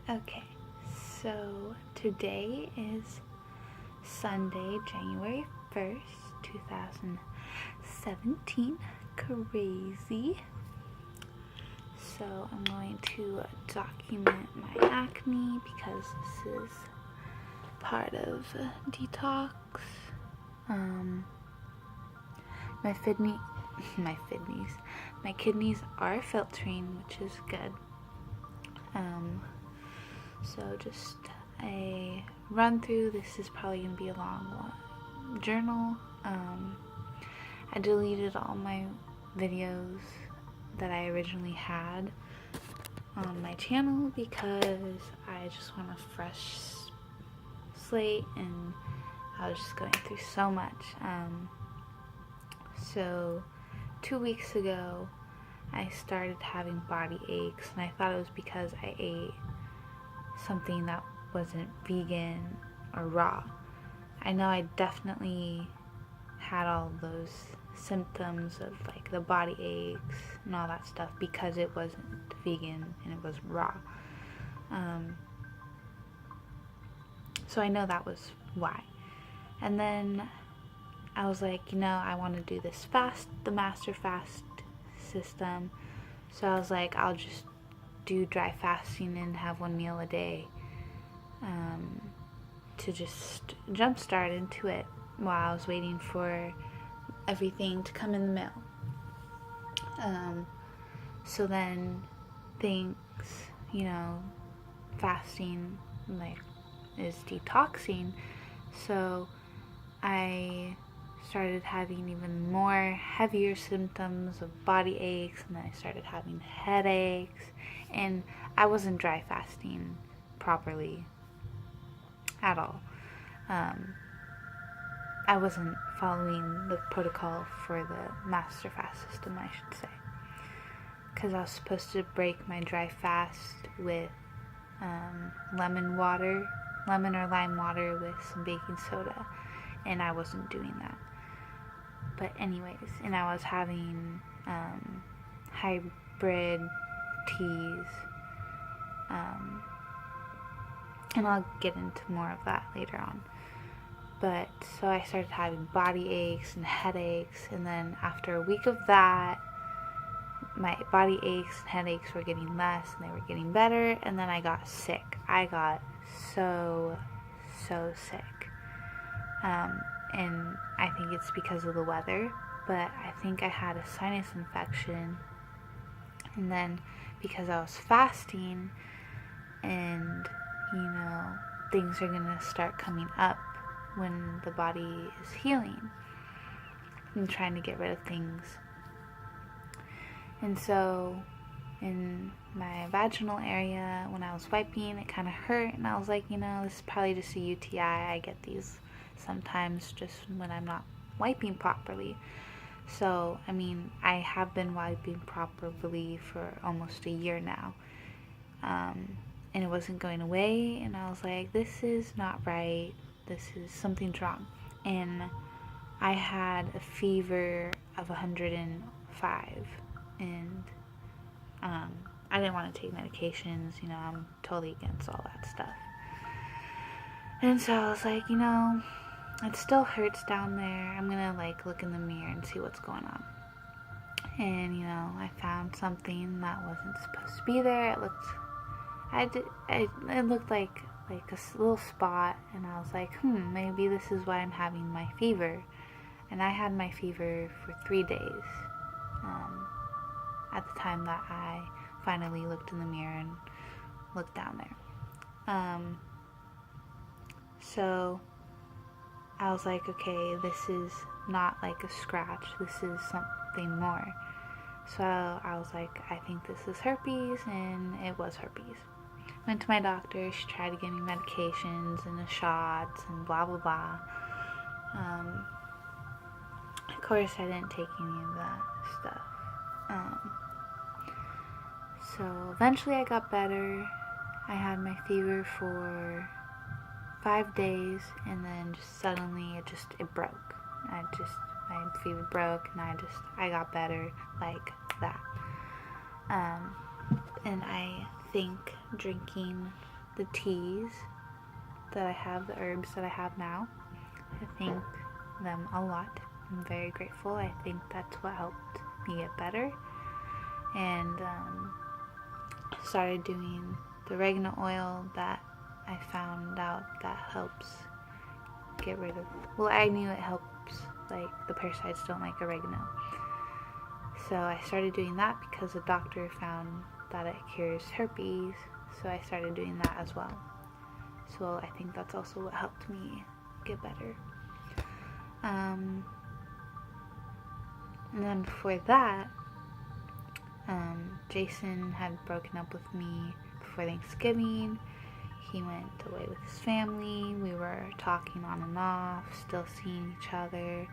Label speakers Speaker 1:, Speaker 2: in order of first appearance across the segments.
Speaker 1: Okay, so today is Sunday, January 1st, 2017. Crazy. So I'm going to document my acne because this is part of detox. My kidneys are filtering, which is good. So just a run through. This is probably going to be a long journal. I deleted all my videos that I originally had on my channel because I just want a fresh slate, and I was just going through so much. So 2 weeks ago I started having body aches, and I thought it was because I ate something that wasn't vegan or raw. I know I definitely had all those symptoms of like the body aches and all that stuff because it wasn't vegan and it was raw. So I know that was why. And then I was like, I want to do this fast, the master fast system. So I was like, I'll just do dry fasting and have one meal a day, to just jumpstart into it while I was waiting for everything to come in the mail. So then things, fasting is detoxing. So I started having even more heavier symptoms of body aches, and then I started having headaches, and I wasn't dry fasting properly at all. I wasn't following the protocol for the master fast system, I should say, because I was supposed to break my dry fast with lemon or lime water with some baking soda, and I wasn't doing that. But anyways, and I was having hybrid teas, and I'll get into more of that later on. But so I started having body aches and headaches, and then after a week of that, my body aches and headaches were getting less and they were getting better, and then I got sick. I got so sick. And I think it's because of the weather, but I think I had a sinus infection. And then because I was fasting, and things are gonna start coming up when the body is healing and trying to get rid of things. And so in my vaginal area, when I was wiping, it kind of hurt, and I was like, this is probably just a UTI. I get these sometimes just when I'm not wiping properly. So, I have been wiping properly for almost a year now. And it wasn't going away, and I was like, this is not right. Something's wrong. And I had a fever of 105, and I didn't want to take medications. I'm totally against all that stuff. And so I was like, it still hurts down there. I'm gonna look in the mirror and see what's going on. And I found something that wasn't supposed to be there. It looked like a little spot, and I was like, maybe this is why I'm having my fever. And I had my fever for 3 days at the time that I finally looked in the mirror and looked down there. So I was like, okay, this is not like a scratch, this is something more. So I was like, I think this is herpes, and it was herpes. Went to my doctor. She tried to give me medications and the shots and blah blah blah. Of course I didn't take any of that stuff. So eventually I got better. I had my fever for 5 days, and then just suddenly it broke. My fever broke, and I got better like that. And I think drinking the teas that I have, the herbs that I have now. I thank them a lot. I'm very grateful. I think that's what helped me get better. And started doing the oregano oil that I found out that helps get rid of, well, I knew it helps, like, the parasites don't like oregano. So I started doing that because the doctor found that it cures herpes, so I started doing that as well. So I think that's also what helped me get better. And then before that, Jason had broken up with me before Thanksgiving. He went away with his family. We were talking on and off, still seeing each other.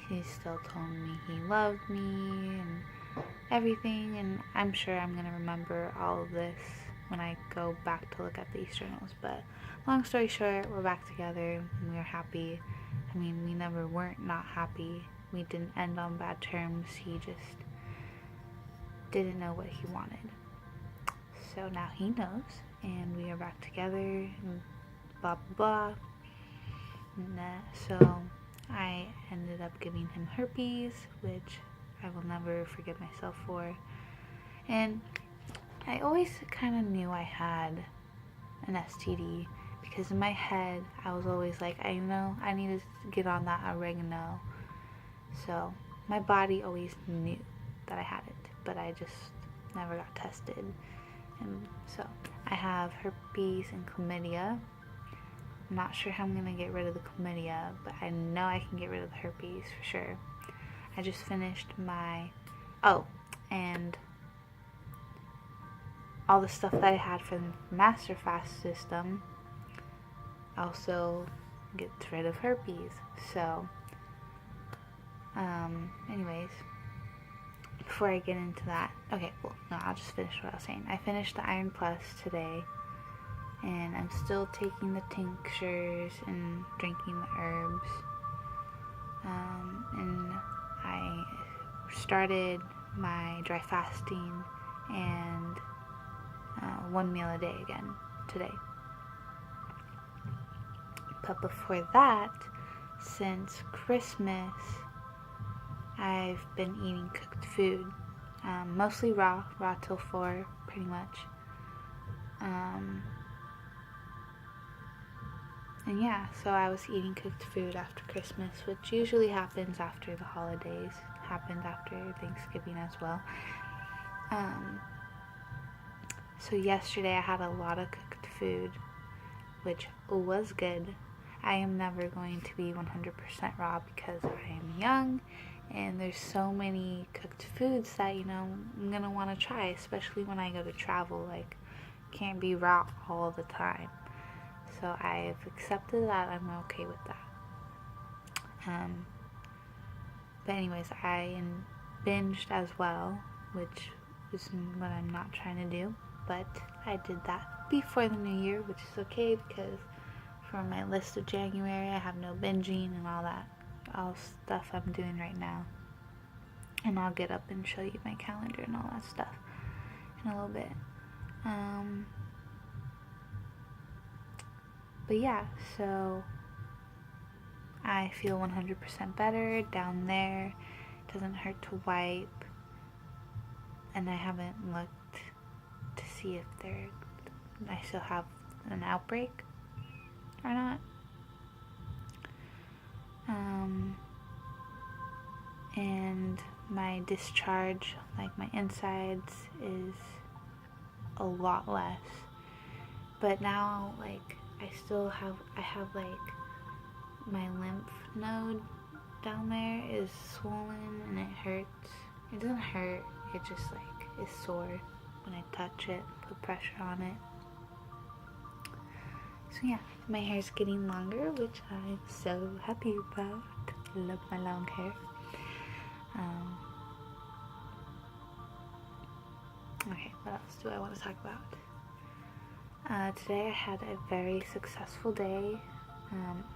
Speaker 1: He still told me he loved me and everything, and I'm sure I'm going to remember all of this when I go back to look at these journals. But long story short, we're back together and we are happy. I mean, we never weren't not happy. We didn't end on bad terms. He just didn't know what he wanted. So now he knows, and we are back together, and blah blah blah. And, so I ended up giving him herpes, which I will never forgive myself for. And I always kind of knew I had an STD, because in my head I was always like, I know I need to get on that oregano. So my body always knew that I had it, but I just never got tested. And so I have herpes and chlamydia. I'm not sure how I'm going to get rid of the chlamydia, but I know I can get rid of the herpes for sure. I just finished my, and all the stuff that I had for the Master Fast system also gets rid of herpes. So, anyways, before I get into that, I'll just finish what I was saying. I finished the Iron Plus today, and I'm still taking the tinctures and drinking the herbs. And I started my dry fasting and 1 meal a day again today. But before that, since Christmas, I've been eating cooked food, mostly raw till 4, pretty much. And yeah, so I was eating cooked food after Christmas, which usually happens after the holidays, happened after Thanksgiving as well. So yesterday I had a lot of cooked food, which was good. I am never going to be 100% raw because I am young, and there's so many cooked foods that, I'm gonna want to try, especially when I go to travel. Like, can't be raw all the time. So I've accepted that. I'm okay with that. But anyways, I binged as well, which is what I'm not trying to do. But I did that before the new year, which is okay, because for my list of January, I have no binging and all stuff I'm doing right now. And I'll get up and show you my calendar and all that stuff in a little bit. But yeah, so I feel 100% better down there. It doesn't hurt to wipe. And I haven't looked to see if I still have an outbreak or not. And my discharge, like my insides, is a lot less. But now, like, I have like my lymph node down there is swollen and it hurts. It doesn't hurt, it just like is sore when I touch it, put pressure on it. So yeah, my hair's getting longer, which I'm so happy about. I love my long hair. Okay, what else do I want to talk about? Today I had a very successful day.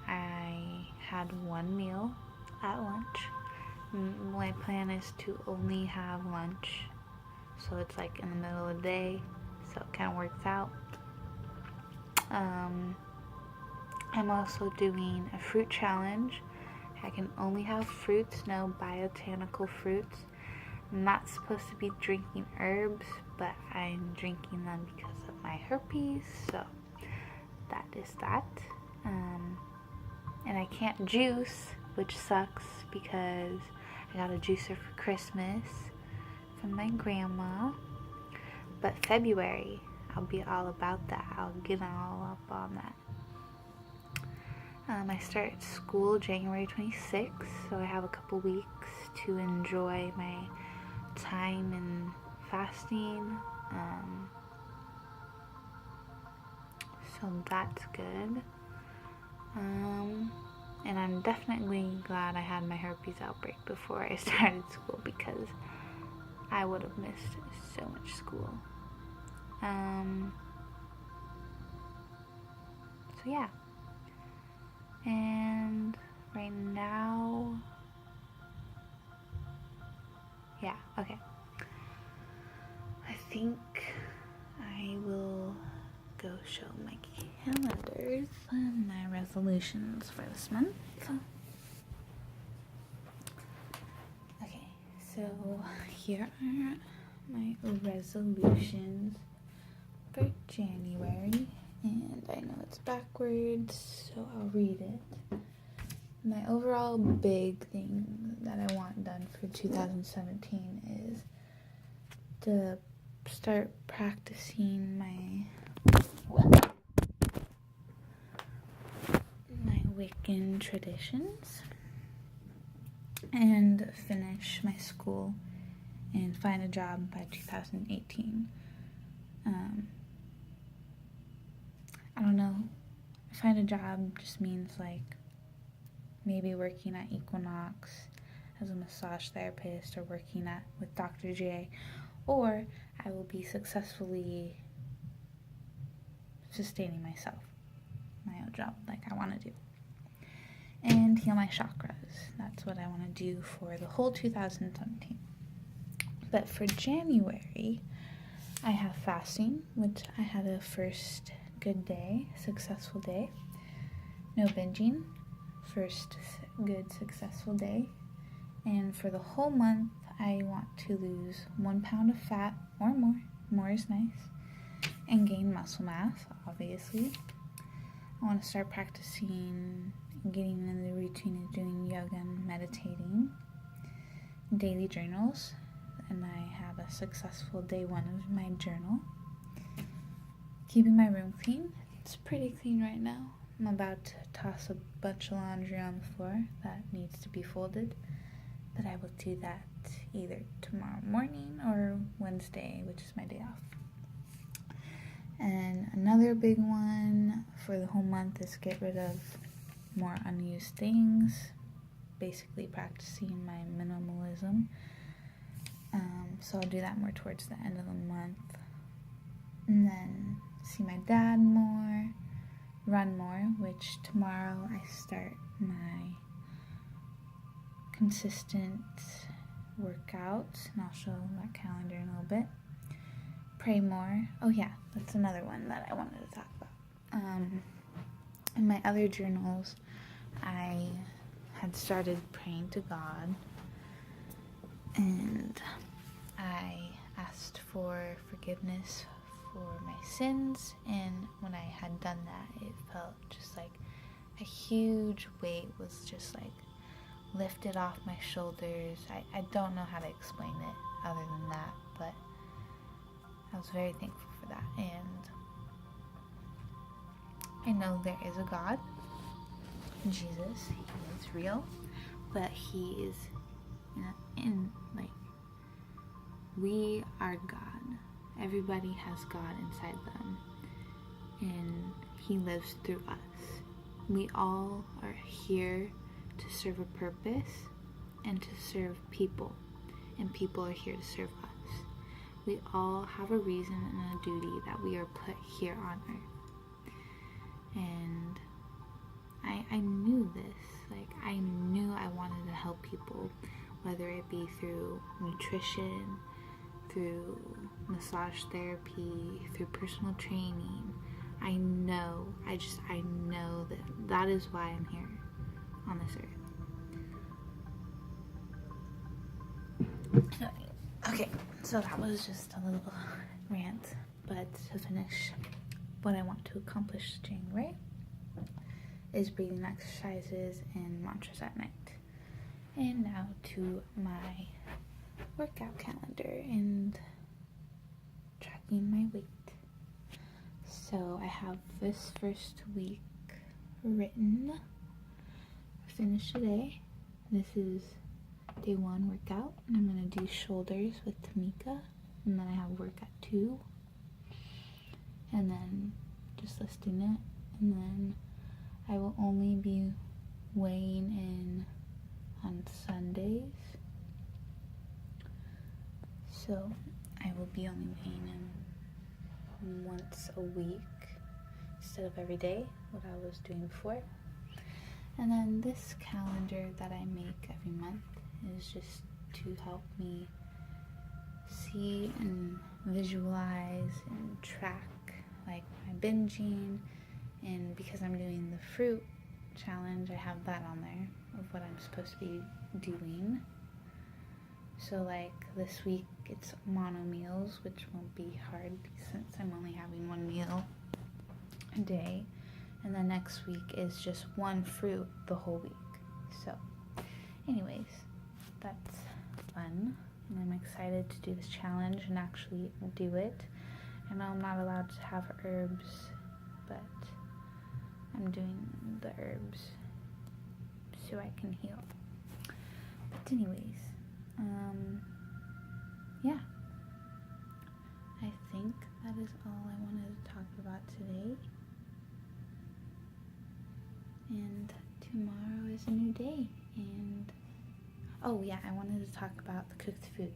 Speaker 1: I had 1 meal at lunch. My plan is to only have lunch, so it's like in the middle of the day, so it kind of works out. I'm also doing a fruit challenge. I can only have fruits, no botanical fruits. I'm not supposed to be drinking herbs, but I'm drinking them because of my herpes, so that is that. And I can't juice, which sucks because I got a juicer for Christmas from my grandma. But February, I'll be all about that. I'll get all up on that. I start school January 26th, so I have a couple weeks to enjoy my time in fasting. So that's good. And I'm definitely glad I had my herpes outbreak before I started school because I would have missed so much school. So yeah. And right now, yeah, okay. I think I will go show my calendars and my resolutions for this month. Okay, so here are my resolutions for January, and I know it's backwards, so I'll read it. My overall big thing that I want done for 2017 is to start practicing my Wiccan traditions and finish my school and find a job by 2018. I don't know, find a job just means like maybe working at Equinox as a massage therapist or working with Dr. J, or I will be successfully sustaining myself, my own job like I want to do, and heal my chakras. That's what I want to do for the whole 2017. But for January, I have fasting, which I had a first good day, successful day. No binging, first good successful day. And for the whole month, I want to lose 1 pound of fat or more. More is nice. And gain muscle mass, obviously. I want to start practicing, getting in the routine of doing yoga and meditating. Daily journals. And I have a successful day 1 of my journal. Keeping my room clean. It's pretty clean right now. I'm about to toss a bunch of laundry on the floor that needs to be folded, but I will do that either tomorrow morning or Wednesday, which is my day off. And another big one for the whole month is get rid of more unused things, basically practicing my minimalism. So I'll do that more towards the end of the month. And then see my dad more, run more, which tomorrow I start my consistent workouts, and I'll show that calendar in a little bit. Pray more. Oh yeah, that's another one that I wanted to talk about. In my other journals, I had started praying to God, and I asked for forgiveness for my sins, and when I had done that, it felt just like a huge weight was just like lifted off my shoulders. I don't know how to explain it other than that, but I was very thankful for that. And I know there is a God, Jesus. He is real, but he is we are God. Everybody has God inside them, and he lives through us. We all are here to serve a purpose and to serve people, and people are here to serve us. We all have a reason and a duty that we are put here on earth. And I knew this. Like, I knew I wanted to help people, whether it be through nutrition, through massage therapy, through personal training, I know that that is why I'm here on this earth. Okay, so that was just a little rant, but to finish, what I want to accomplish January is breathing exercises and mantras at night. And now to my workout calendar and tracking my weight. So I have this first week written. Finished today. This is day 1 workout, and I'm gonna do shoulders with Tamika, and then I have workout 2, and then just listing it, and then I will only be weighing in on Sundays, so I will be only weighing in once a week instead of every day, what I was doing before. And then this calendar that I make every month is just to help me see and visualize and track like my binging, and because I'm doing the fruit challenge, I have that on there of what I'm supposed to be doing. So like this week it's mono meals, which won't be hard since I'm only having 1 meal a day. And then next week is just 1 fruit the whole week. So anyways, that's fun, and I'm excited to do this challenge and actually do it. I know I'm not allowed to have herbs, but I'm doing the herbs so I can heal. But anyways, yeah, I think that is all I wanted to talk about today. And tomorrow is a new day, and oh yeah, I wanted to talk about the cooked food.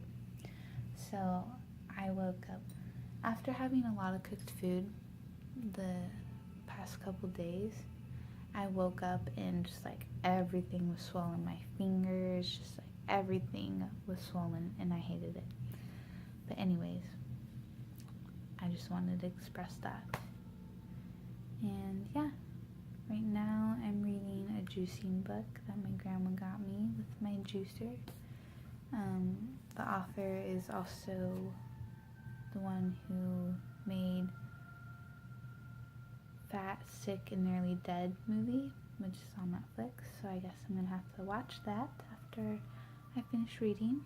Speaker 1: So I woke up after having a lot of cooked food the past couple days. I woke up and just like everything was swollen. My fingers, just like everything was swollen, and I hated it. But anyways, I just wanted to express that. And yeah, right now I'm reading a juicing book that my grandma got me with my juicer. The author is also the one who made Fat, Sick, and Nearly Dead movie, which is on Netflix, so I guess I'm gonna have to watch that after I finish reading.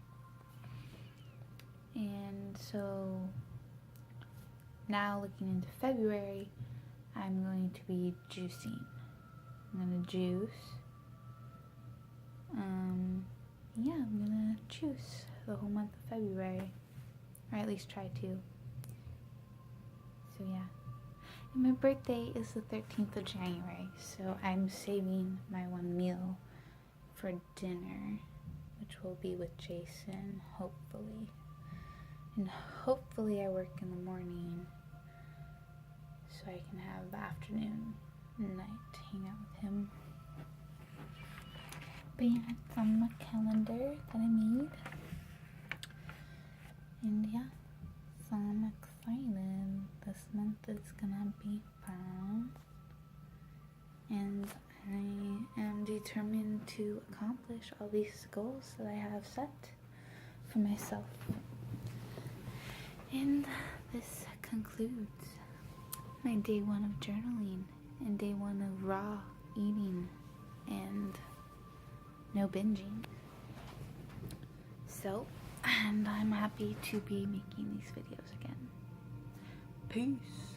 Speaker 1: And so now looking into February, I'm going to be juicing. I'm gonna juice. Yeah, I'm gonna juice the whole month of February, or at least try to. So yeah. And my birthday is the 13th of January, so I'm saving my 1 meal for dinner, which will be with Jason, hopefully. And hopefully I work in the morning, so I can have the afternoon and night to hang out with him. But yeah, it's on my calendar that I made. And yeah, so I'm excited. This month is gonna be fun. And I am determined to accomplish all these goals that I have set for myself. And this concludes my day 1 of journaling and day 1 of raw eating and no binging. So, and I'm happy to be making these videos again. Peace.